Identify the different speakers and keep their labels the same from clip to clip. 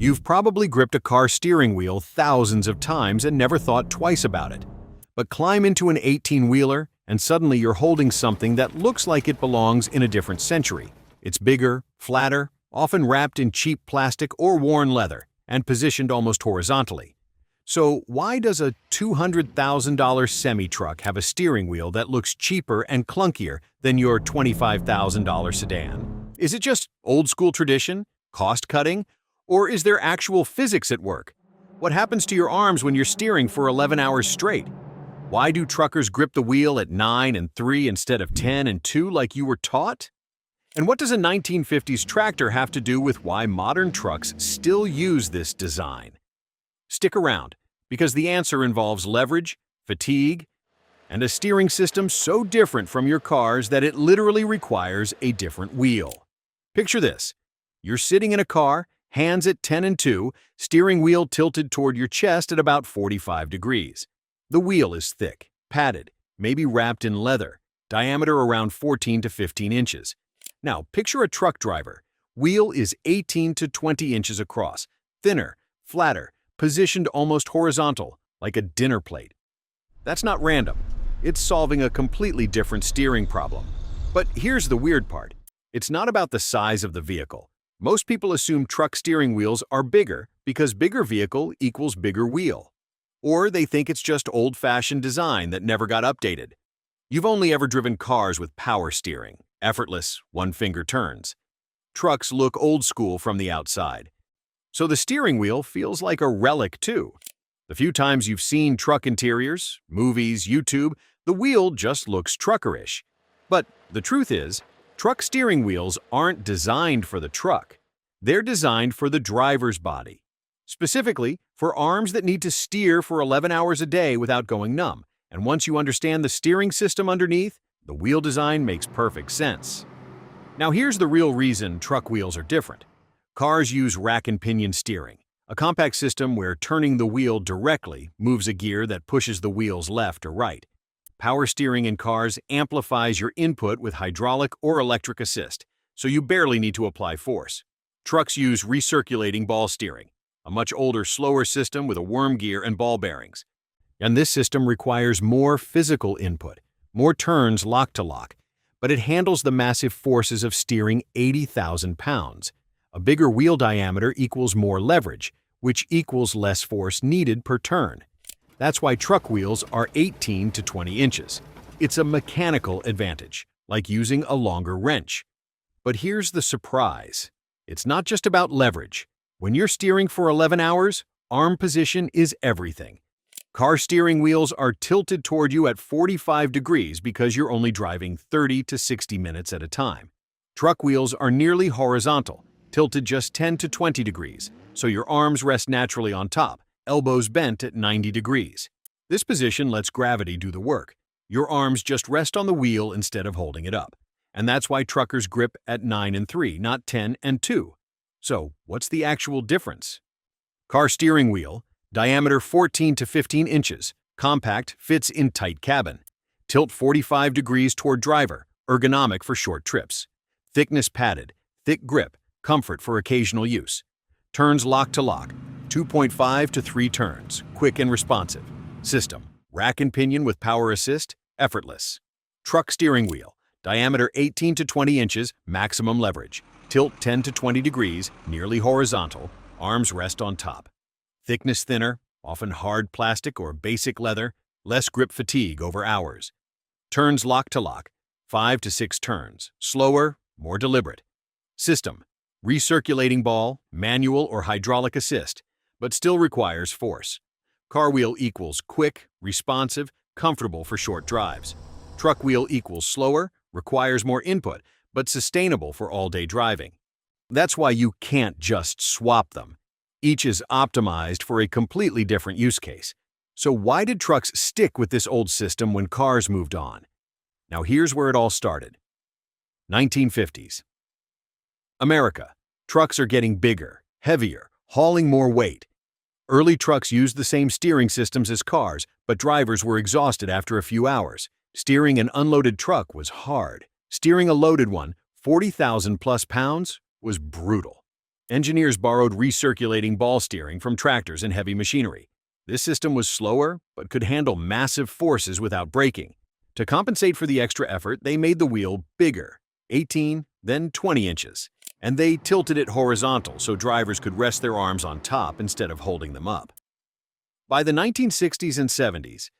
Speaker 1: You've probably gripped a car steering wheel thousands of times and never thought twice about it. But climb into an 18-wheeler and suddenly you're holding something that looks like it belongs in a different century. It's bigger, flatter, often wrapped in cheap plastic or worn leather, and positioned almost horizontally. So why does a $200,000 semi-truck have a steering wheel that looks cheaper and clunkier than your $25,000 sedan? Is it just old-school tradition, cost-cutting, or is there actual physics at work? What happens to your arms when you're steering for 11 hours straight? Why do truckers grip the wheel at 9 and 3 instead of 10 and 2 like you were taught? And what does a 1950s tractor have to do with why modern trucks still use this design? Stick around, because the answer involves leverage, fatigue, and a steering system so different from your car's that it literally requires a different wheel. Picture this. You're sitting in a car, hands at 10 and 2, steering wheel tilted toward your chest at about 45 degrees. The wheel is thick, padded, maybe wrapped in leather, diameter around 14 to 15 inches. Now, picture a truck driver. Wheel is 18 to 20 inches across, thinner, flatter, positioned almost horizontal, like a dinner plate. That's not random. It's solving a completely different steering problem. But here's the weird part. It's not about the size of the vehicle. Most people assume truck steering wheels are bigger because bigger vehicle equals bigger wheel. Or they think it's just old-fashioned design that never got updated. You've only ever driven cars with power steering, effortless, one-finger turns. Trucks look old school from the outside. So the steering wheel feels like a relic too. The few times you've seen truck interiors, movies, YouTube, the wheel just looks truckerish. But the truth is, truck steering wheels aren't designed for the truck. They're designed for the driver's body. Specifically, for arms that need to steer for 11 hours a day without going numb. And once you understand the steering system underneath, the wheel design makes perfect sense. Now here's the real reason truck wheels are different. Cars use rack-and-pinion steering, a compact system where turning the wheel directly moves a gear that pushes the wheels left or right. Power steering in cars amplifies your input with hydraulic or electric assist, so you barely need to apply force. Trucks use recirculating ball steering, a much older, slower system with a worm gear and ball bearings. And this system requires more physical input, more turns lock to lock, but it handles the massive forces of steering 80,000 pounds. A bigger wheel diameter equals more leverage, which equals less force needed per turn. That's why truck wheels are 18 to 20 inches. It's a mechanical advantage, like using a longer wrench. But here's the surprise. It's not just about leverage. When you're steering for 11 hours, arm position is everything. Car steering wheels are tilted toward you at 45 degrees because you're only driving 30 to 60 minutes at a time. Truck wheels are nearly horizontal, tilted just 10 to 20 degrees, so your arms rest naturally on top, elbows bent at 90 degrees. This position lets gravity do the work. Your arms just rest on the wheel instead of holding it up. And that's why truckers grip at 9 and 3, not 10 and 2. So, what's the actual difference? Car steering wheel, diameter 14 to 15 inches, compact, fits in tight cabin. Tilt 45 degrees toward driver, ergonomic for short trips. Thickness padded, thick grip, comfort for occasional use. Turns lock to lock, 2.5 to 3 turns, quick and responsive. System, rack and pinion with power assist, effortless. Truck steering wheel, diameter 18 to 20 inches, maximum leverage. Tilt 10 to 20 degrees, nearly horizontal, arms rest on top. Thickness thinner, often hard plastic or basic leather, less grip fatigue over hours. Turns lock to lock, 5 to 6 turns, slower, more deliberate. System, recirculating ball, manual or hydraulic assist, but still requires force. Car wheel equals quick, responsive, comfortable for short drives. Truck wheel equals slower, requires more input, but sustainable for all-day driving. That's why you can't just swap them. Each is optimized for a completely different use case. So why did trucks stick with this old system when cars moved on? Now here's where it all started. 1950s. America. Trucks are getting bigger, heavier, hauling more weight. Early trucks used the same steering systems as cars, but drivers were exhausted after a few hours. Steering an unloaded truck was hard. Steering a loaded one, 40,000 plus pounds, was brutal. Engineers borrowed recirculating ball steering from tractors and heavy machinery. This system was slower, but could handle massive forces without braking. To compensate for the extra effort, they made the wheel bigger, 18, then 20 inches, and they tilted it horizontal so drivers could rest their arms on top instead of holding them up. By the 1960s and 70s,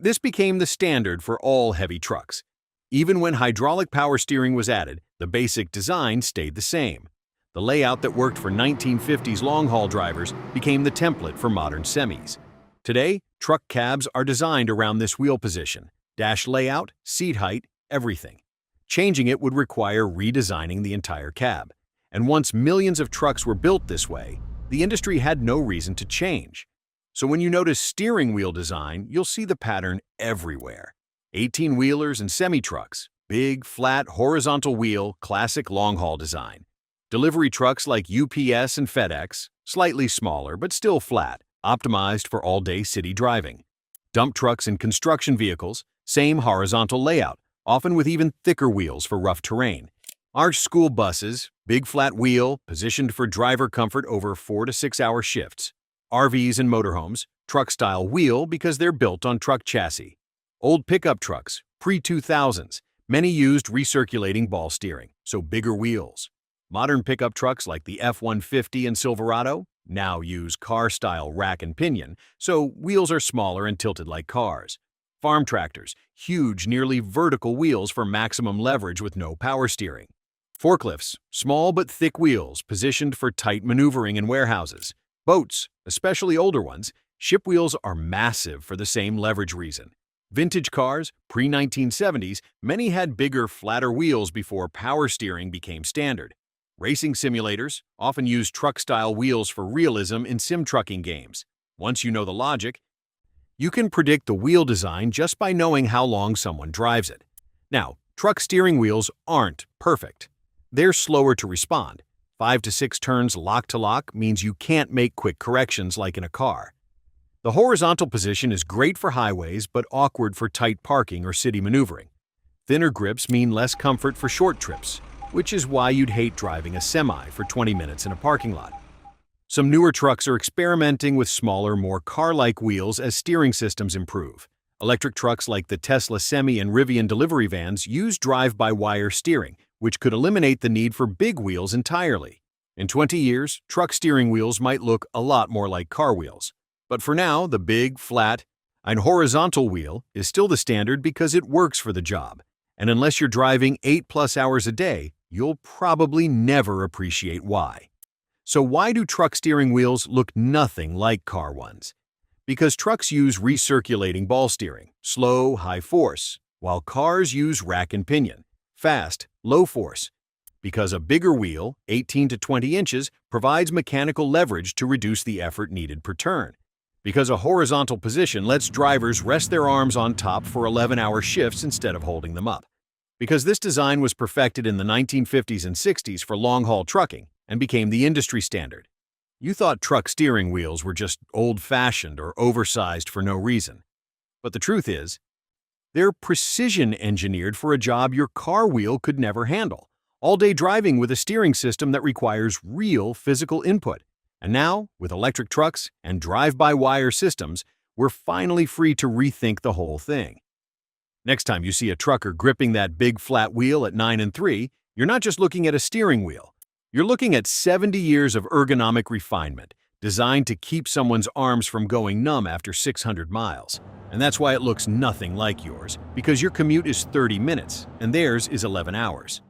Speaker 1: this became the standard for all heavy trucks. Even when hydraulic power steering was added, the basic design stayed the same. The layout that worked for 1950s long-haul drivers became the template for modern semis. Today, truck cabs are designed around this wheel position, dash layout, seat height, everything. Changing it would require redesigning the entire cab. And once millions of trucks were built this way, the industry had no reason to change. So when you notice steering wheel design, you'll see the pattern everywhere. 18-wheelers and semi-trucks, big, flat, horizontal wheel, classic long-haul design. Delivery trucks like UPS and FedEx, slightly smaller but still flat, optimized for all-day city driving. Dump trucks and construction vehicles, same horizontal layout, often with even thicker wheels for rough terrain. Arch school buses, big flat wheel, positioned for driver comfort over 4 to 6 hour shifts. RVs and motorhomes, truck-style wheel because they're built on truck chassis. Old pickup trucks, pre-2000s, many used recirculating ball steering, so bigger wheels. Modern pickup trucks like the F-150 and Silverado now use car-style rack-and-pinion, so wheels are smaller and tilted like cars. Farm tractors, huge, nearly vertical wheels for maximum leverage with no power steering. Forklifts, small but thick wheels positioned for tight maneuvering in warehouses. Boats, especially older ones, ship wheels are massive for the same leverage reason. Vintage cars, pre-1970s, many had bigger, flatter wheels before power steering became standard. Racing simulators often use truck-style wheels for realism in sim-trucking games. Once you know the logic, you can predict the wheel design just by knowing how long someone drives it. Now, truck steering wheels aren't perfect. They're slower to respond. 5 to 6 turns lock to lock means you can't make quick corrections like in a car. The horizontal position is great for highways but awkward for tight parking or city maneuvering. Thinner grips mean less comfort for short trips, which is why you'd hate driving a semi for 20 minutes in a parking lot. Some newer trucks are experimenting with smaller, more car-like wheels as steering systems improve. Electric trucks like the Tesla Semi and Rivian delivery vans use drive-by-wire steering, which could eliminate the need for big wheels entirely. In 20 years, truck steering wheels might look a lot more like car wheels. But for now, the big, flat, and horizontal wheel is still the standard because it works for the job. And unless you're driving 8+ hours a day, you'll probably never appreciate why. So why do truck steering wheels look nothing like car ones? Because trucks use recirculating ball steering, slow, high force, while cars use rack and pinion, fast, low force. Because a bigger wheel, 18 to 20 inches, provides mechanical leverage to reduce the effort needed per turn. Because a horizontal position lets drivers rest their arms on top for 11-hour shifts instead of holding them up. Because this design was perfected in the 1950s and 60s for long-haul trucking and became the industry standard. You thought truck steering wheels were just old-fashioned or oversized for no reason. But the truth is, they're precision-engineered for a job your car wheel could never handle. All-day driving with a steering system that requires real physical input. And now, with electric trucks and drive-by-wire systems, we're finally free to rethink the whole thing. Next time you see a trucker gripping that big flat wheel at 9 and 3, you're not just looking at a steering wheel. You're looking at 70 years of ergonomic refinement, designed to keep someone's arms from going numb after 600 miles. And that's why it looks nothing like yours, because your commute is 30 minutes, and theirs is 11 hours.